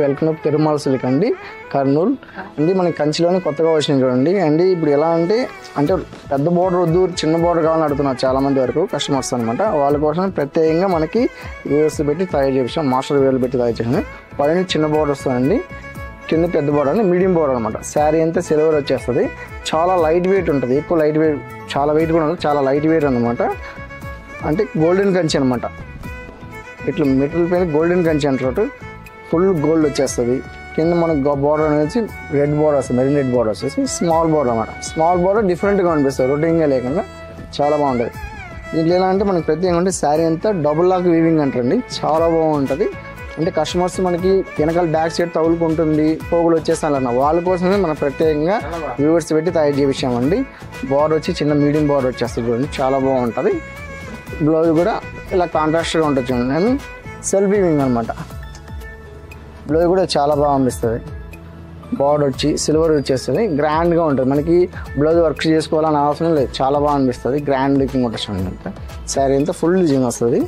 Welcome to Perumal silk అండి, కర్నూలు అండి. మనకి కంచిలోనే కొత్తగా వచ్చినాయి చూడండి అండి. ఇప్పుడు ఎలా అంటే పెద్ద బోర్డర్ వద్దు, చిన్న బోర్డర్ కావాలని అడుగుతున్నారు చాలా మంది వరకు కస్టమర్స్ అనమాట. వాళ్ళ కోసం ప్రత్యేకంగా మనకి వేవ్స్ పెట్టి తయారు చేసాం, మాస్టర్ వేవ్లు పెట్టి తయారు చేసాం. పైన చిన్న బోర్డర్ వస్తుందండి, కింద పెద్ద బోర్డర్ అని మీడియం బోర్డర్ అనమాట. శారీ అంతా సిల్వర్ వచ్చేస్తుంది. చాలా లైట్ వెయిట్ ఉంటుంది, ఎక్కువ లైట్ వెయిట్, చాలా వెయిట్ కూడా ఉంటుంది, చాలా లైట్ వెయిట్ అనమాట. అంటే గోల్డెన్ కంచి అనమాట. ఇట్లా మెటీరియల్ పైన గోల్డెన్ కంచి అంటారు, ఫుల్ గోల్డ్ వచ్చేస్తుంది. కింద మనకు బోర్డర్ అనేది రెడ్ బోర్డర్ వస్తుంది, మెరీన్ రెడ్ బోర్డర్ వచ్చేసి స్మాల్ బోర్డర్ అనమాట. స్మాల్ బోర్డర్ డిఫరెంట్గా అనిపిస్తుంది, రొటీన్గా లేకుండా చాలా బాగుంటుంది. దీంట్లో ఎలా అంటే మనకి ప్రత్యేకంగా అంటే శారీ అంతా డబుల్ లాక్ వీవింగ్ అంటారండి, చాలా బాగుంటుంది. అంటే కస్టమర్స్ మనకి వెనకాల బ్యాక్ సైడ్ తగులుకుంటుంది, పోగులు వచ్చేస్తాను వాళ్ళ కోసమే మనం ప్రత్యేకంగా వ్యూవర్స్ పెట్టి తయారు చేయించామండి. బోర్డర్ వచ్చి చిన్న మీడియం బోర్డర్ వచ్చేస్తుంది చూడండి, చాలా బాగుంటుంది. బ్లౌజ్ కూడా ఇలా కాంట్రాస్ట్గా ఉంటుంది చూడండి, అని సెల్ఫ్ వీవింగ్ అనమాట. బ్లౌజ్ కూడా చాలా బాగా అనిపిస్తుంది. బోర్డర్ వచ్చి సిల్వర్ వచ్చేస్తుంది, గ్రాండ్గా ఉంటుంది. మనకి బ్లౌజ్ వర్క్ చేసుకోవాలని అవసరం లేదు, చాలా బాగా అనిపిస్తుంది. గ్రాండ్ లుకింగ్ ఉంటుంది. శారీ అంతా ఫుల్ డిజైన్ వస్తుంది.